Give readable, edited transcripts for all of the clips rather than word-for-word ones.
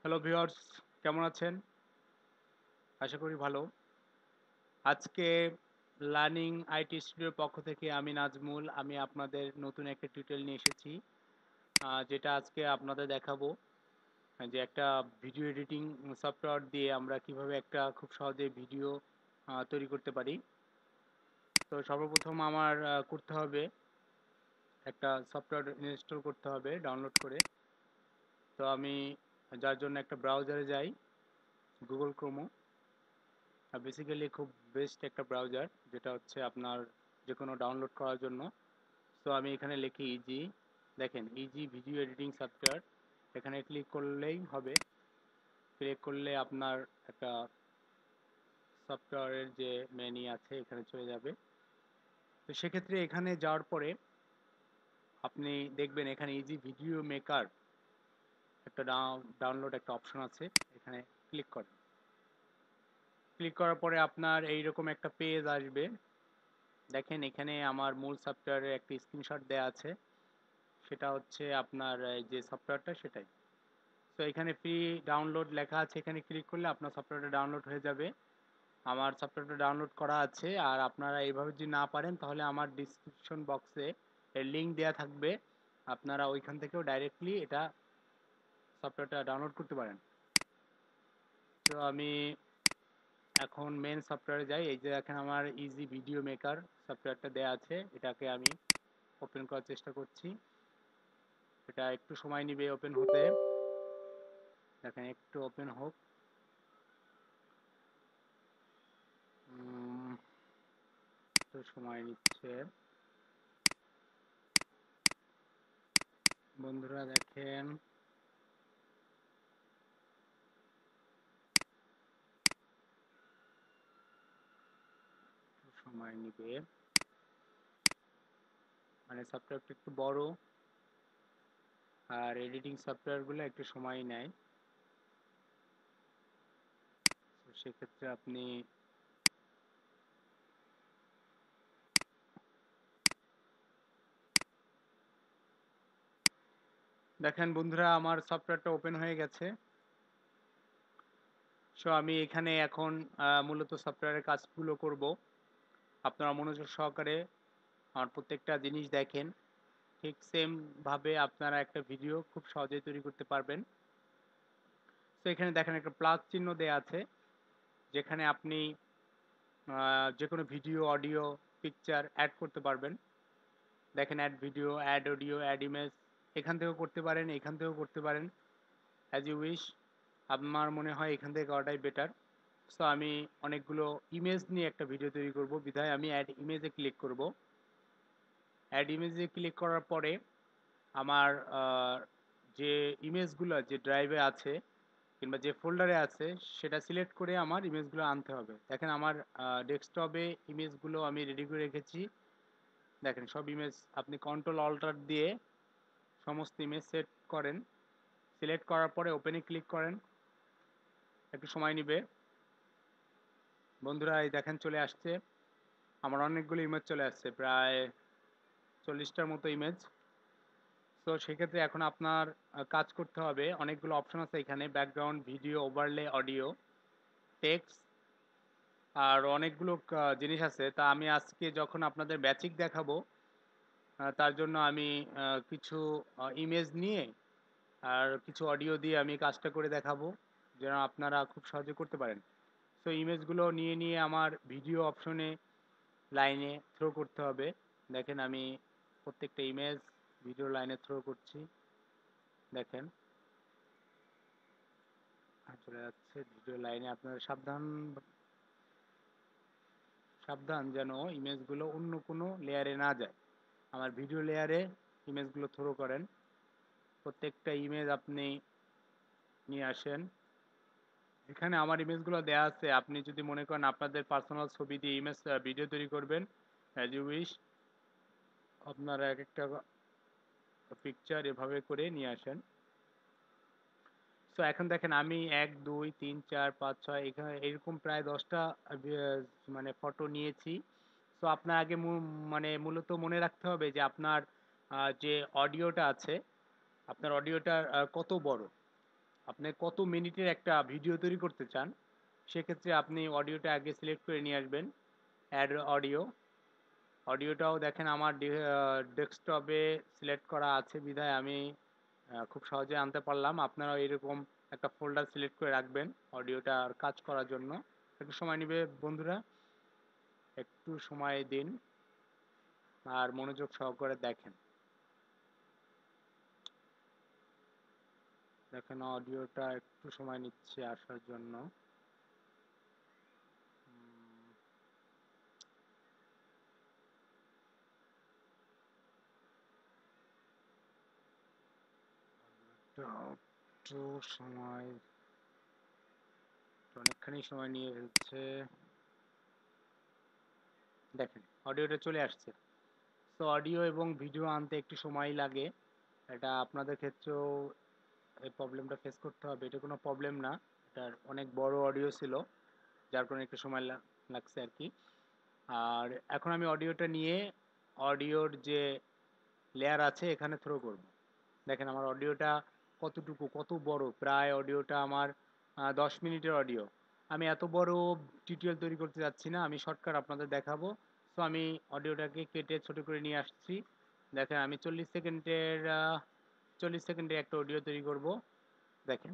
Hello viewers, কেমন আছেন? আশা করি ভালো। আজকে লার্নিং আইটি স্টুডিওর পক্ষ থেকে আমি নাজমুল। আমি আপনাদের নতুন একটা টিউটোরিয়াল নিয়ে এসেছি। যেটা আজকে আপনাদের দেখাবো যে একটা ভিডিও এডিটিং সফটওয়্যার দিয়ে আমরা কিভাবে একটা খুব সহজে ভিডিও তৈরি করতে পারি। তো সর্বপ্রথম আমার করতে হবে একটা সফটওয়্যার ইনস্টল করতে হবে ডাউনলোড করে। তো আমি যার জন্য একটা ব্রাউজারে যাই, Google Chrome। বেসিক্যালি খুব বেস্ট একটা ব্রাউজার যেটা হচ্ছে আপনার যে কোনো ডাউনলোড করার জন্য। তো আমি এখানে লিখি ইজি, দেখেন ইজি ভিডিও এডিটিং সফটওয়্যার, এখানে ক্লিক করলেই হবে। ক্লিক করলে আপনার একটা সফটওয়্যারের যে মেনু আছে এখানে চলে যাবে। তো সেক্ষেত্রে এখানে যাওয়ার পরে আপনি দেখবেন এখানে ইজি ভিডিও মেকার একটা ডাউনলোড একটা অপশন আছে, এখানে ক্লিক করেন। ক্লিক করার পরে আপনার এইরকম একটা পেজ আসবে। দেখেন এখানে আমার মূল সফটওয়্যারের একটা স্ক্রিনশট দেওয়া আছে, সেটা হচ্ছে আপনার যে সফটওয়্যারটা সেটাই। তো এখানে ফ্রি ডাউনলোড লেখা আছে, এখানে ক্লিক করলে আপনার সফটওয়্যারটা ডাউনলোড হয়ে যাবে। আমার সফটওয়্যারটা ডাউনলোড করা আছে। আর আপনারা এইভাবে যদি না পারেন তাহলে আমার ডিসক্রিপশন বক্সে এর লিঙ্ক দেওয়া থাকবে, আপনারা ওইখান থেকেও ডাইরেক্টলি এটা সফটওয়্যারটা ডাউনলোড করতে পারেন। তো আমি এখন মেন সফটওয়্যারে যাই। এই যে দেখেন আমার ইজি ভিডিও মেকার সফটওয়্যারটা দেওয়া আছে, এটাকে আমি ওপেন করার চেষ্টা করছি। এটা একটু সময় নিবে ওপেন হতে, দেখেন একটু ওপেন হোক। একটু সময় নিচ্ছে। বন্ধুরা দেখেন, একটু সময় নিবে, মানে সফটওয়্যারটা একটু বড় আর এডিটিং সফটওয়্যারগুলো একটু সময় নেয়। তো সেক্ষেত্রে আপনি দেখেন বন্ধুরা আমার সফটওয়্যারটা ওপেন হয়ে গেছে। সো আমি এখানে এখন মূলত সফটওয়্যারের কাজগুলো করব। আপনারা মনোযোগ সহকারে আমার প্রত্যেকটা জিনিস দেখেন, ঠিক সেম ভাবে আপনারা একটা ভিডিও খুব সহজেই তৈরি করতে পারবেন। তো এখানে দেখেন একটা প্লাস চিহ্ন দেয়া আছে, যেখানে আপনি যে কোনো ভিডিও, অডিও, পিকচার অ্যাড করতে পারবেন। দেখেন add video, add audio, add image, এখান থেকেও করতে পারেন, এখান থেকেও করতে পারেন, অ্যাজ ইউ উইশ। আমার মনে হয় এখান থেকে করাটাই বেটার। সো আমি অনেকগুলো ইমেজ নিয়ে একটা ভিডিও তৈরি করব, বিধায় আমি অ্যাড ইমেজে ক্লিক করব। অ্যাড ইমেজে ক্লিক করার পরে আমার যে ইমেজগুলো যে ড্রাইভে আছে কিংবা যে ফোল্ডারে আছে সেটা সিলেক্ট করে আমার ইমেজগুলো আনতে হবে। দেখেন আমার ডেস্কটপে ইমেজগুলো আমি রেডি করে রেখেছি। দেখেন সব ইমেজ আপনি কন্ট্রোল অল্টার দিয়ে সমস্ত ইমেজ সেট করেন। সিলেক্ট করার পরে ওপেনে ক্লিক করেন, একটু সময় নিবে। বন্ধুরা এই দেখেন চলে আসছে, আমার অনেকগুলো ইমেজ চলে আসছে, প্রায় 40টার মতো ইমেজ। তো সেক্ষেত্রে এখন আপনার কাজ করতে হবে, অনেকগুলো অপশন আছে এখানে, background, video, overlay, audio, text, আর অনেকগুলো জিনিস আছে। তা আমি আজকে যখন আপনাদের বেসিক দেখাবো, তার জন্য আমি কিছু ইমেজ নিয়ে আর কিছু অডিও দিয়ে আমি কাজটা করে দেখাবো, যেন আপনারা খুব সহজে করতে পারেন। সো ইমেজগুলো নিয়ে নিয়ে আমার ভিডিও অপশনে লাইনে থ্রো করতে হবে। দেখেন আমি প্রত্যেকটা ইমেজ ভিডিও লাইনে থ্রো করছি। দেখেন চলে যাচ্ছে ভিডিও লাইনে। আপনারা সাবধান সাবধান যেন ইমেজগুলো অন্য কোনো লেয়ারে না যায়। আমার ভিডিও লেয়ারে ইমেজগুলো থ্রো করেন। প্রত্যেকটা ইমেজ আপনি নিয়ে আসেন। এখানে আমার ইমেজগুলো দেয়া আছে, আপনি যদি মনে করেন আপনাদের পার্সোনাল ছবি দিয়ে ইমেজ ভিডিও তৈরি করবেন, অ্যাজ ইউ উইশ, আপনারা এক একটা পিকচার এভাবে করে নিয়ে আসেন। সো এখন দেখেন আমি 1 2 3 4 5 6 এখানে এরকম প্রায় 10টা মানে ফটো নিয়েছি। সো আপনার আগে মানে মূলত মনে রাখতে হবে যে আপনার যে অডিওটা আছে, আপনার অডিওটা কত বড়। আপনি কত মিনিটের একটা ভিডিও তৈরি করতে চান, সেক্ষেত্রে আপনি অডিওটা আগে সিলেক্ট করে নিয়ে আসবেন। অ্যাড অডিও, অডিওটাও দেখেন আমার ডেস্কটপে সিলেক্ট করা আছে বিধায় আমি খুব সহজে আনতে পারলাম। আপনারাও এরকম একটা ফোল্ডার সিলেক্ট করে রাখবেন অডিওটার কাজ করার জন্য। একটু সময় নেবে বন্ধুরা, একটু সময় দিন আর মনোযোগ সহকারে দেখেন। দেখেন অডিওটা একটু সময় নিচ্ছে আসার জন্য। একটু সময়, অনেকখানি সময় নিয়ে ফেলছে। দেখেন অডিওটা চলে আসছে। তো অডিও এবং ভিডিও আনতে একটু সময় লাগে, এটা আপনাদের ক্ষেত্রেও এই প্রবলেমটা ফেস করতে হবে। এটা কোনো প্রবলেম না, এটার অনেক বড় অডিও ছিল যার কারণে একটু সময় লাগছে আর কি। আর এখন আমি অডিওটা নিয়ে অডিওর যে লেয়ার আছে এখানে থ্রো করব। দেখেন আমার অডিওটা কতটুকু, কত বড়, প্রায় অডিওটা আমার 10 মিনিটের অডিও। আমি এত বড় টিউটোরিয়াল তৈরি করতে যাচ্ছি না, আমি শর্টকাট আপনাদের দেখাবো। সো আমি অডিওটাকে কেটে ছোট করে নিয়ে আসছি। দেখেন আমি 40 সেকেন্ডের একটা অডিও তৈরি করব। দেখেন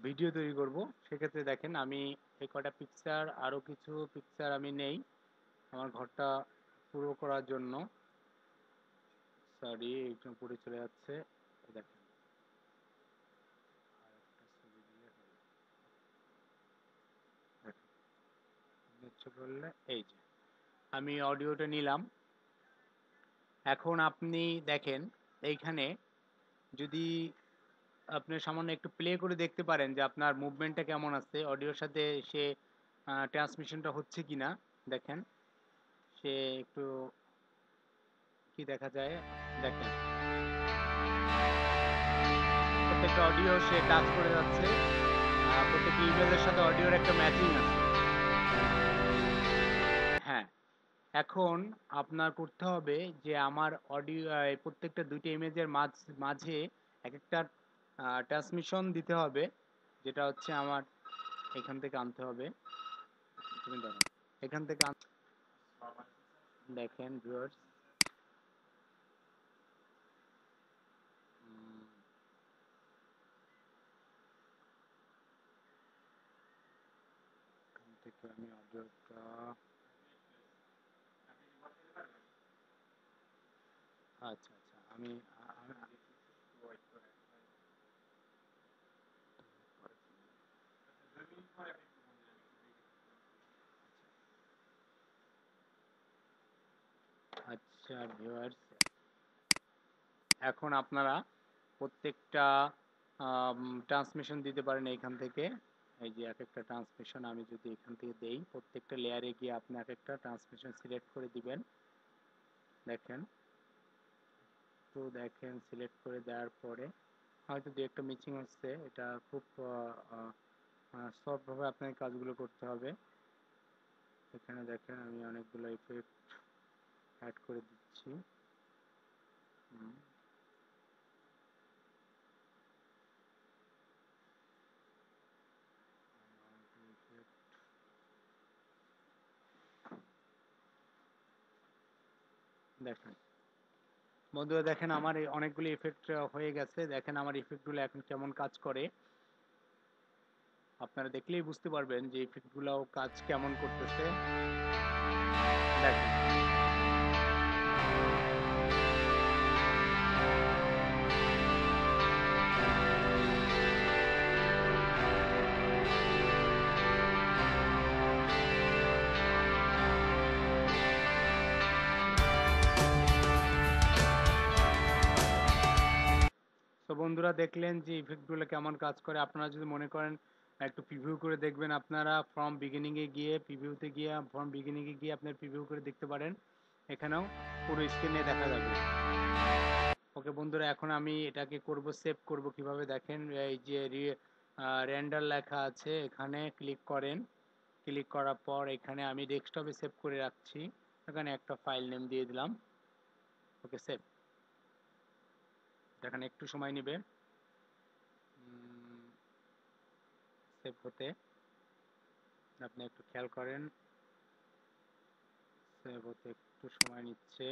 ভিডিও তৈরি করব, সেক্ষেত্রে দেখেন আমি এই কটা পিকচার, আরও কিছু পিকচার আমি নেই আমার ঘরটা পুরো করার জন্য। সরি, একটু উপরে চলে যাচ্ছে। দেখেন আরেকটা ছবি দিয়ে হলো। দেখেন ইচ্ছে করলে এই যে আমি অডিওটা নিলাম। এখন আপনি দেখেন এইখানে যদি আপনি সামান্য একটু প্লে করে দেখতে পারেন যে আপনার মুভমেন্টটা কেমন আছে, অডিওর সাথে সে ট্রান্সমিশনটা হচ্ছে কিনা। দেখেন সে একটু কি দেখা যায়, দেখেন প্রত্যেকটা অডিও সে টাচ করে যাচ্ছে, প্রত্যেকটা ইমেজের সাথে অডিওর একটা ম্যাচিং আছে। হ্যাঁ, এখন আপনার করতে হবে যে আমার অডিও প্রত্যেকটা দুইটা ইমেজের মাঝে এক একটা ট্রান্সমিশন দিতে হবে, যেটা হচ্ছে আমার এখান থেকে আনতে হবে। তুমি দেখো এখান থেকে দেখেন ভিউয়ার্স, এখান থেকে আমি অডিওটা, আচ্ছা আচ্ছা আমি আচ্ছা ভিউয়ার্স, এখন আপনারা প্রত্যেকটা ট্রান্সমিশন দিতে পারেন এইখান থেকে। এই যে এক একটা ট্রান্সমিশন আমি যদি এখান থেকে দেই, প্রত্যেকটা লেয়ারে গিয়ে আপনি এক একটা ট্রান্সমিশন সিলেক্ট করে দিবেন। দেখেন, তো দেখেন সিলেক্ট করে দেওয়ার পরে হয়তো দু একটা মিচিং হচ্ছে, এটা খুব সফটভাবে আপনাকে কাজগুলো করতে হবে। এখানে দেখেন আমি অনেকগুলো ইফেক্ট অ্যাড করে দিচ্ছি। দেখেন বন্ধুরা, দেখেন আমার এই অনেকগুলো ইফেক্ট হয়ে গেছে। দেখেন আমার ইফেক্টগুলো এখন কেমন কাজ করে, আপনারা দেখলেই বুঝতে পারবেন যে ইফেক্টগুলো কাজ কেমন করতেছে। দেখেন তো বন্ধুরা, দেখলেন যে ইফেক্টগুলো কেমন কাজ করে। আপনারা যদি মনে করেন একটু প্রিভিউ করে দেখবেন, আপনারা ফ্রম বিগিনিংয়ে গিয়ে প্রিভিউতে গিয়ে ফ্রম বিগিনিংয়ে গিয়ে আপনার প্রিভিউ করে দেখতে পারেন, এখানেও পুরো স্ক্রিনে দেখা যাবে। ওকে বন্ধুরা, এখন আমি এটাকে করব, সেভ করব কিভাবে দেখেন। এই যে রেন্ডার লেখা আছে এখানে ক্লিক করেন, ক্লিক করার পর এখানে আমি ডেস্কটপে সেভ করে রাখছি, এখানে একটা ফাইল নেম দিয়ে দিলাম। Okay save. দেখেন একটু সময় নেবে। সেভ হতে। আপনি একটু খেয়াল করেন, সেভ হতে একটু সময় নিচ্ছে।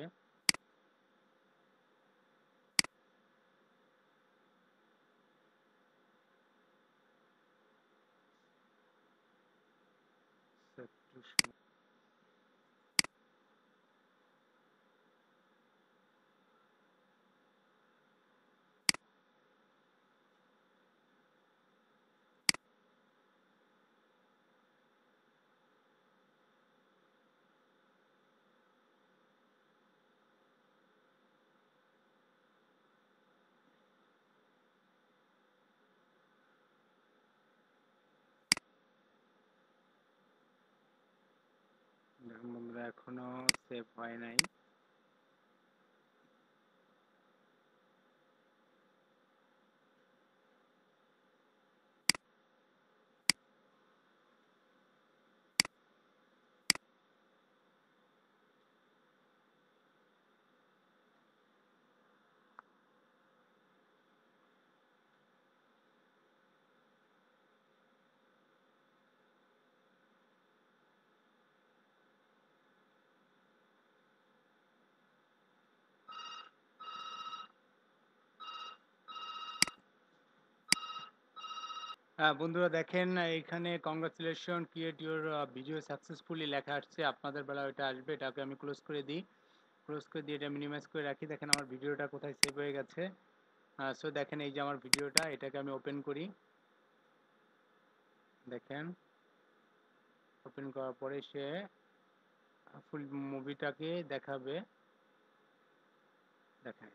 একটু সময়। দেখুন বন্ধুরা, এখনো সেভ হয় নাই। হ্যাঁ বন্ধুরা, দেখেন এখানে congratulation, create your video successfully লেখা আসছে। আপনাদের বেলা ওইটা আসবে। এটাকে আমি ক্লোজ করে দিই। ক্লোজ করে দিয়ে এটা মিনিমাইজ করে রাখি। দেখেন আমার ভিডিওটা কোথায় সেভ হয়ে গেছে। সো দেখেন এই যে আমার ভিডিওটা, এটাকে আমি ওপেন করি। দেখেন ওপেন করার পরে সে ফুল মুভিটাকে দেখাবে। দেখেন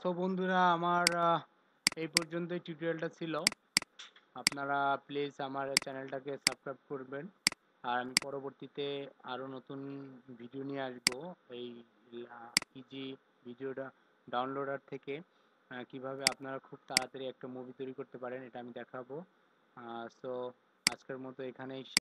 সো বন্ধুরা, আমার এই পর্যন্তই টিউটোরিয়ালটা ছিল। আপনারা প্লিজ আমার চ্যানেলটাকে সাবস্ক্রাইব করবেন। আর আমি পরবর্তীতে আরও নতুন ভিডিও নিয়ে আসবো। এই ইজি ভিডিওটা ডাউনলোডার থেকে কিভাবে আপনারা খুব তাড়াতাড়ি একটা মুভি তৈরি করতে পারেন, এটা আমি দেখাবো। সো আজকের মতো এখানেই